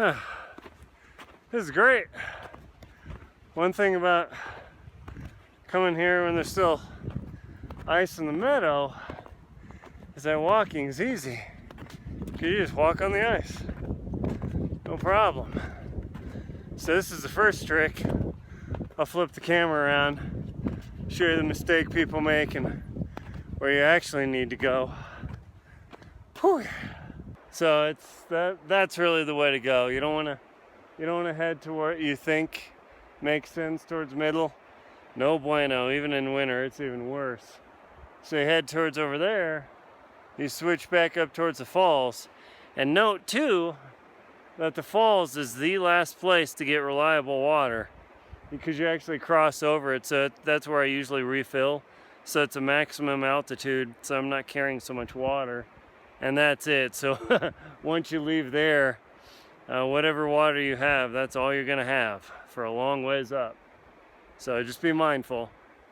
This is great. One thing about coming here when there's still ice in the meadow is that walking is easy. You just walk on the ice. No problem. So this is the first trick. I'll flip the camera around, show you the mistake people make and where you actually need to go. Whew. So that's really the way to go. You don't want to head to where you think makes sense towards middle. No bueno. Even in winter, it's even worse. So you head towards over there. You switch back up towards the falls, and note too that the falls is the last place to get reliable water because you actually cross over it. So that's where I usually refill. So it's a maximum altitude, so I'm not carrying so much water. And that's it. So once you leave there, whatever water you have, that's all you're gonna have for a long ways up. So just be mindful.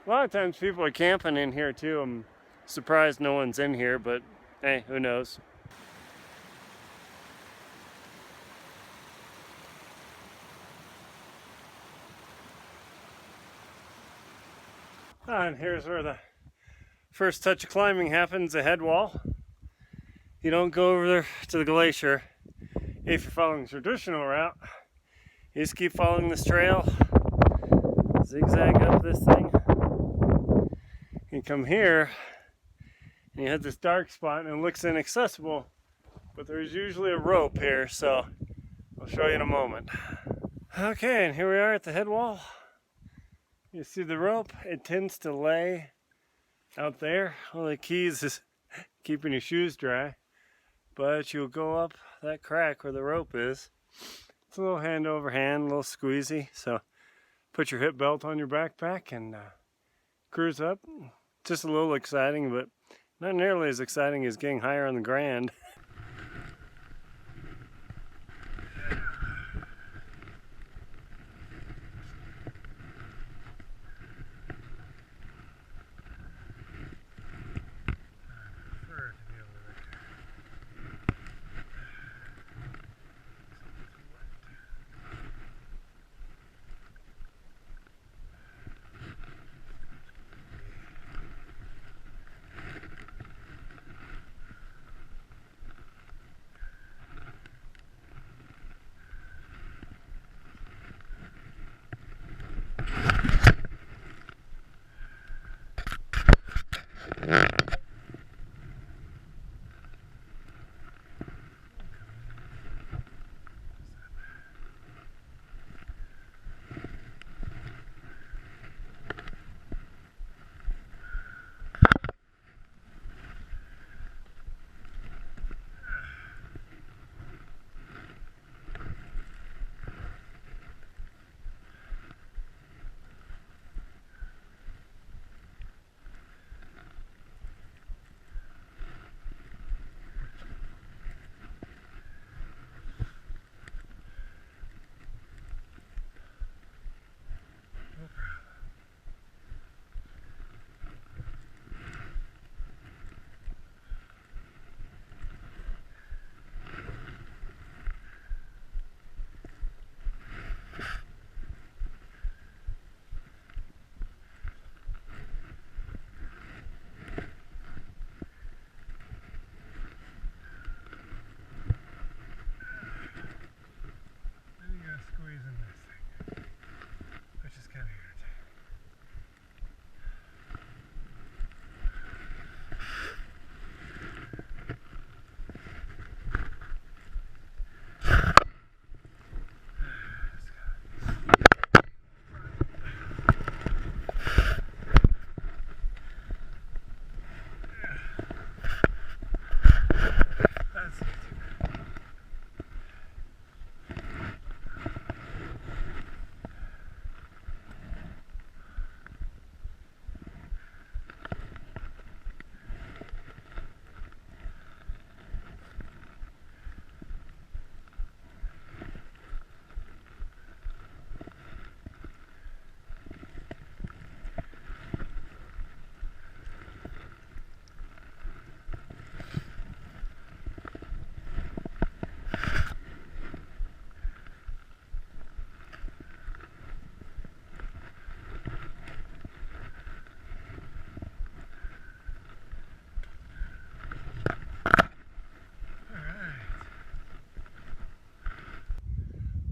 A lot of times people are camping in here too. I'm surprised no one's in here, but hey, who knows? And here's where the first touch of climbing happens, the head wall. You don't go over there to the glacier if you're following the traditional route. You just keep following this trail, zigzag up this thing. You come here and you hit this dark spot and it looks inaccessible, but there's usually a rope here, so I'll show you in a moment. Okay, and here we are at the head wall. You see the rope? It tends to lay out there. One of the keys is keeping your shoes dry, but you'll go up that crack where the rope is. It's a little hand over hand, a little squeezy, so put your hip belt on your backpack and cruise up. Just a little exciting, but not nearly as exciting as getting higher on the Grand.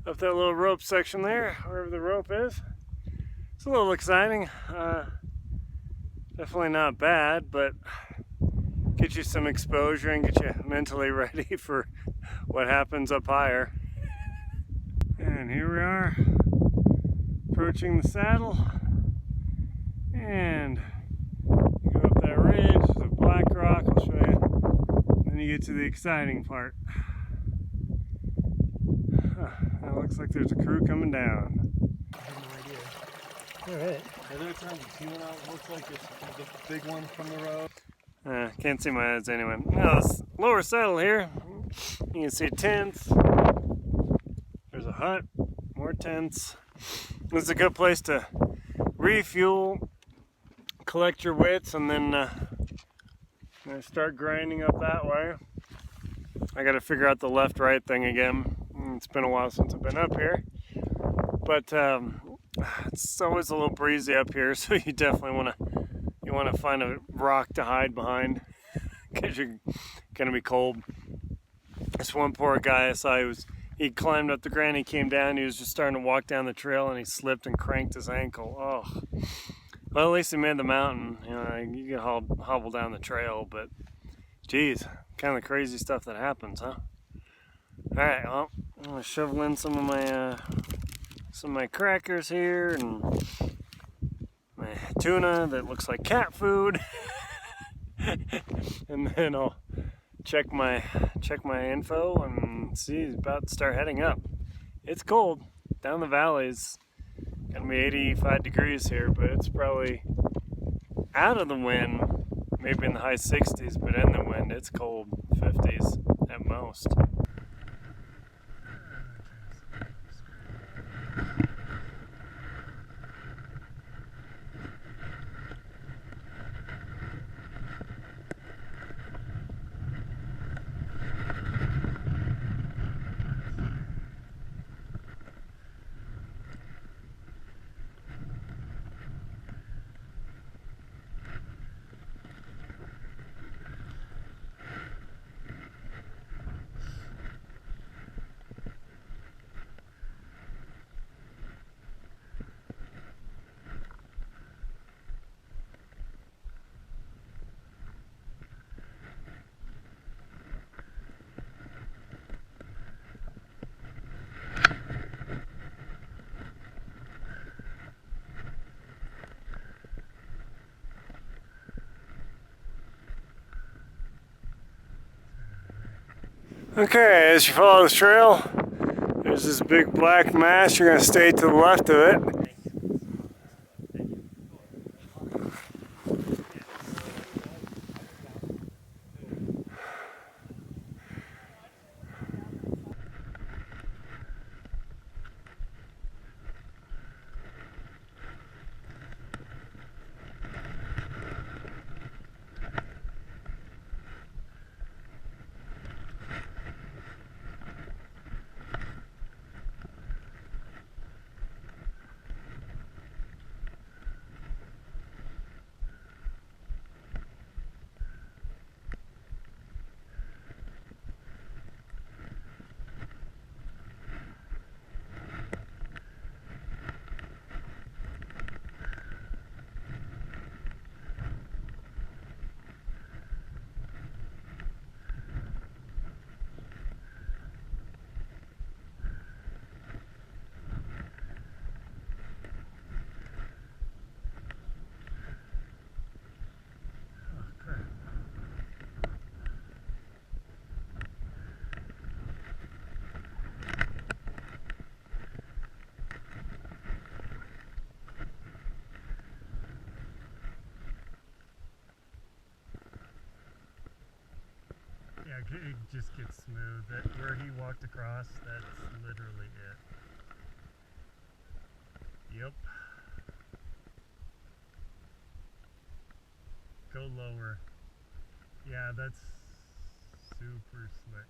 up that little rope section there, wherever the rope is. It's a little exciting. Definitely not bad, but get you some exposure and get you mentally ready for what happens up higher. And here we are, approaching the saddle. And you go up that ridge, there's a black rock, I'll show you. Then you get to the exciting part. It looks like there's a crew coming down. I have no idea. Alright. Are there times you see one that looks like it's the big one from the road? Can't see my eyes anyway. Now this lower saddle here, you can see tents. There's a hut, more tents. This is a good place to refuel, collect your wits, and then start grinding up that way. I gotta figure out the left-right thing again. It's been a while since I've been up here. But it's always a little breezy up here, so you definitely want to find a rock to hide behind because you're gonna be cold. This one poor guy I saw, he climbed up the Grand, he came down, he was just starting to walk down the trail and he slipped and cranked his ankle. Oh, well, at least he made the mountain. You know, you can hobble down the trail, but geez, kind of the crazy stuff that happens, huh? All right, well, I'm gonna shovel in some of my crackers here and my tuna that looks like cat food, and then I'll check my info and see. It's about to start heading up. It's cold down the valley. It's gonna be 85 degrees here, but it's probably out of the wind, maybe in the high 60s, but in the wind it's cold, 50s at most. Okay, as you follow this trail, there's this big black mass. You're going to stay to the left of it. Yeah, it just gets smooth. That where he walked across, that's literally it. Yep. Go lower. Yeah, that's super slick.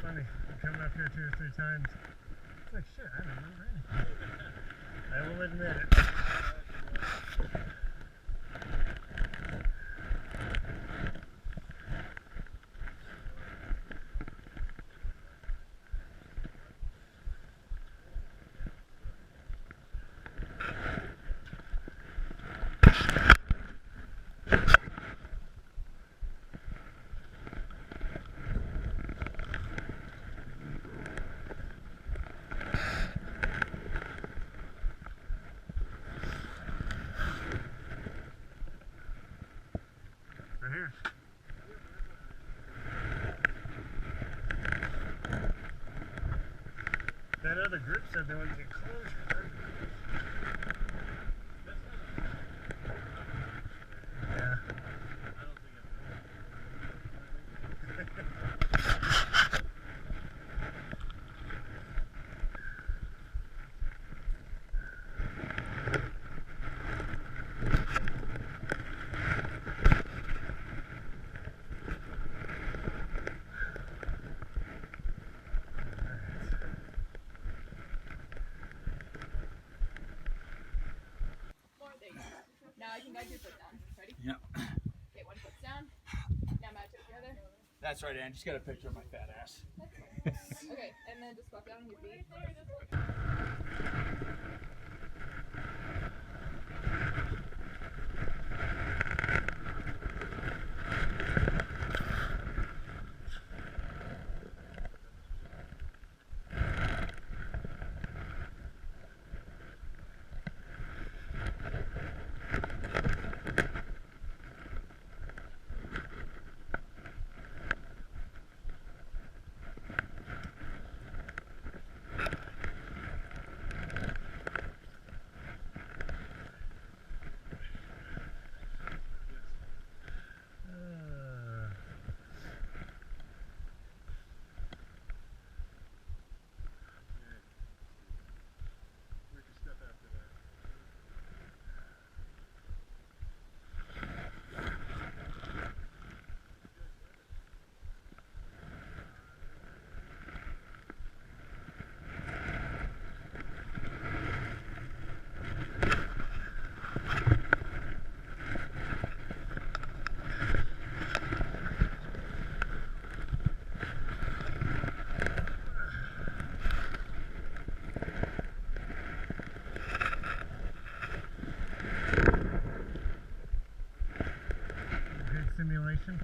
funny. I come up here 2 or 3 times. It's like, shit, I don't remember anything. I will admit it. Right here. That other group said they wouldn't get closure. Yeah. Now I can guide your foot down. Ready? Yeah. Okay, one foot's down. Now match it together. That's right, Ann. Just got a picture of my fat ass. Okay, and then just walk down on your feet. Simulation.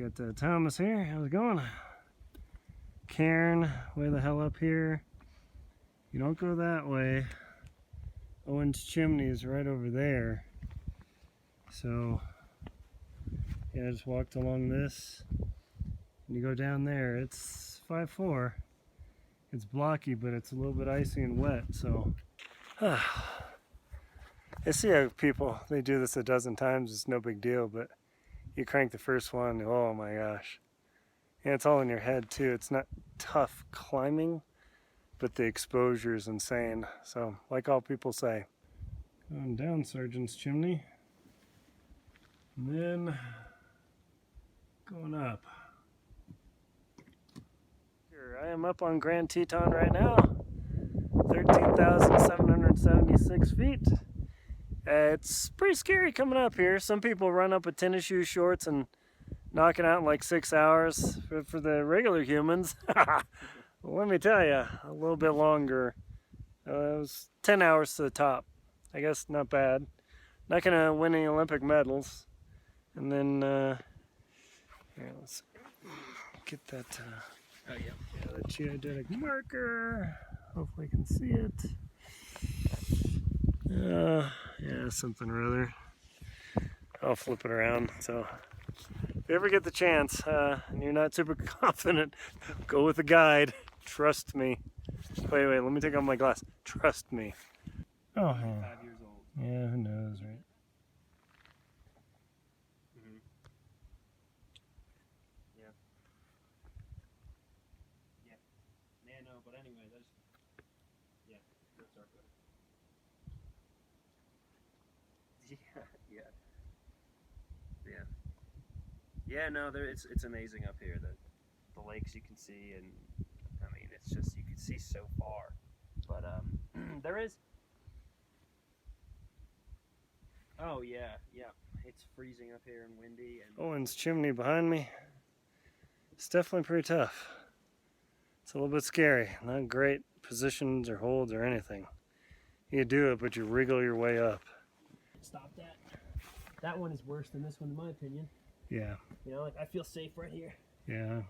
got Thomas here. How's it going? Karen, way the hell up here. You don't go that way. Owens Chimney is right over there. So, yeah, I just walked along this. And you go down there, it's 5'4". It's blocky, but it's a little bit icy and wet, so. I see how people, they do this a dozen times, it's no big deal, but you crank the first one, oh my gosh. And it's all in your head too. It's not tough climbing, but the exposure is insane. So, like all people say. Going down Sergeant's Chimney. And then going up. Here, I am up on Grand Teton right now. 13,776 feet. It's pretty scary coming up here. Some people run up with tennis shoe shorts and knock it out in like 6 hours. For the regular humans, well, let me tell you, a little bit longer. It was 10 hours to the top. I guess not bad. Not gonna win any Olympic medals. And then, here, let's get that. Oh yeah. Yeah, the geodetic marker. Hopefully you can see it. Yeah, something or other. I'll flip it around. So, if you ever get the chance and you're not super confident, go with a guide. Trust me. Wait, let me take off my glass. Trust me. Oh, yeah. 5 years old. Yeah, who knows, right? Mm-hmm. Yeah. Yeah. Yeah, no, but anyway, that's. Yeah, let's start with it. Yeah. Yeah, no, it's amazing up here. The lakes you can see, and I mean, it's just, you can see so far. But there is. Oh yeah, it's freezing up here and windy. And Owens Chimney behind me. It's definitely pretty tough. It's a little bit scary. Not great positions or holds or anything. You do it, but you wriggle your way up. Stop that. That one is worse than this one, in my opinion. Yeah. You know, like I feel safe right here. Yeah.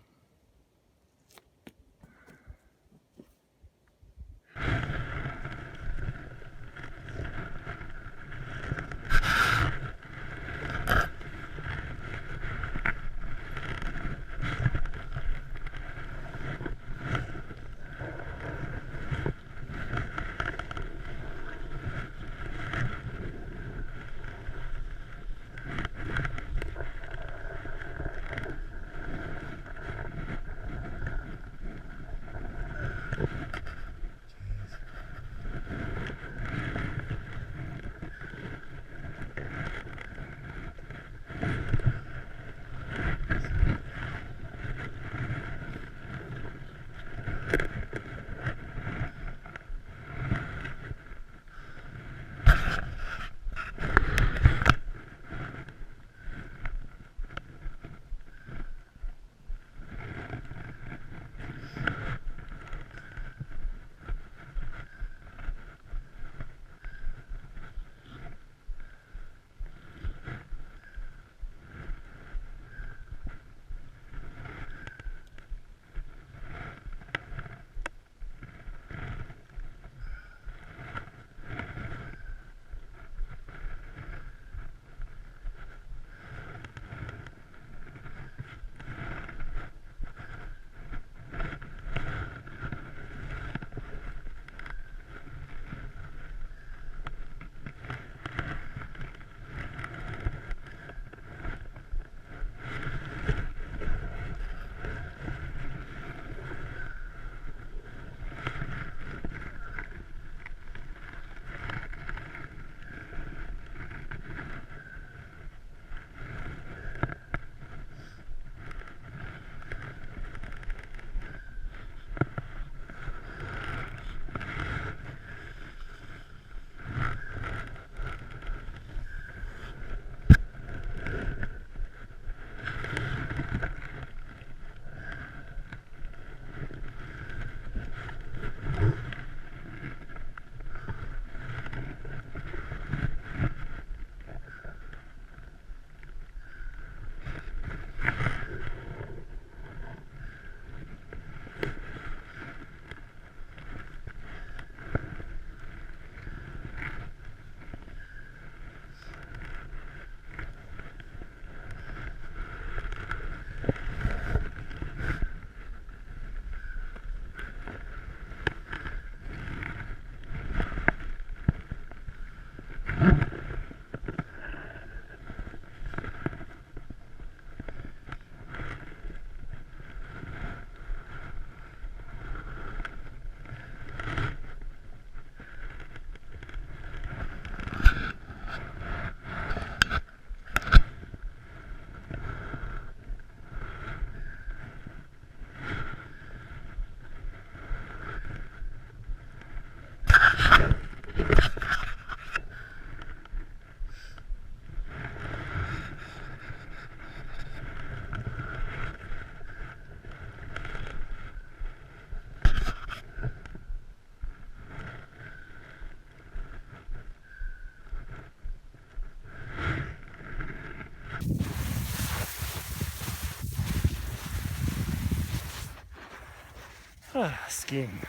Skiing.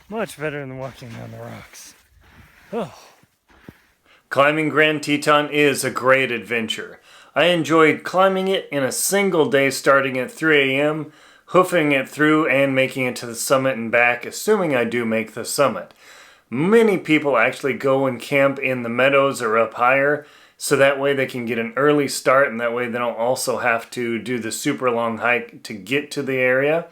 Much better than walking on the rocks. Oh. Climbing Grand Teton is a great adventure. I enjoyed climbing it in a single day starting at 3 a.m., hoofing it through and making it to the summit and back, assuming I do make the summit. Many people actually go and camp in the meadows or up higher, so that way they can get an early start and that way they don't also have to do the super long hike to get to the area.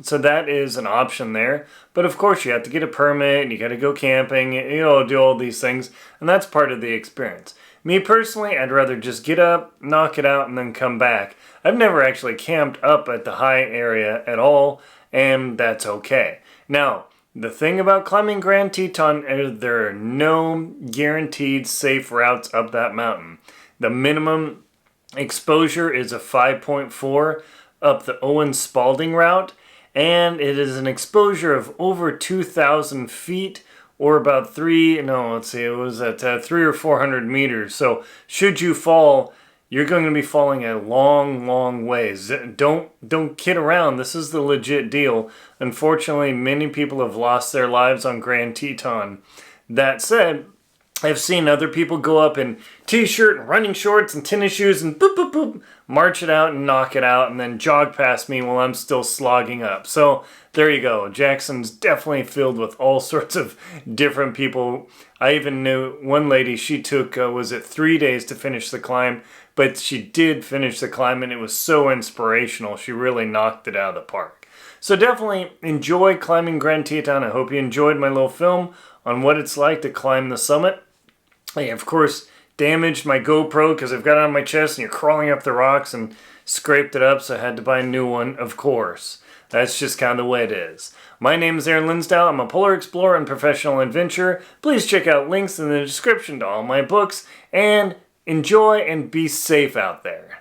So that is an option there. But of course you have to get a permit, you got to go camping, do all these things, and that's part of the experience. Me personally, I'd rather just get up, knock it out, and then come back. I've never actually camped up at the high area at all, and that's okay. Now, the thing about climbing Grand Teton is there are no guaranteed safe routes up that mountain. The minimum exposure is a 5.4 up the Owens-Spalding Route, and it is an exposure of over 2,000 feet or about 3 or 400 meters. So should you fall, you're going to be falling a long, long ways. Don't kid around. This is the legit deal. Unfortunately, many people have lost their lives on Grand Teton. That said, I've seen other people go up in t-shirt and running shorts and tennis shoes and boop, boop, boop, march it out and knock it out and then jog past me while I'm still slogging up. So there you go. Jackson's definitely filled with all sorts of different people. I even knew one lady, she took, 3 days to finish the climb, but she did finish the climb and it was so inspirational. She really knocked it out of the park. So definitely enjoy climbing Grand Teton. I hope you enjoyed my little film on what it's like to climb the summit. I, of course, damaged my GoPro because I've got it on my chest and you're crawling up the rocks and scraped it up, so I had to buy a new one, of course. That's just kind of the way it is. My name is Aaron Linsdau. I'm a polar explorer and professional adventurer. Please check out links in the description to all my books and enjoy and be safe out there.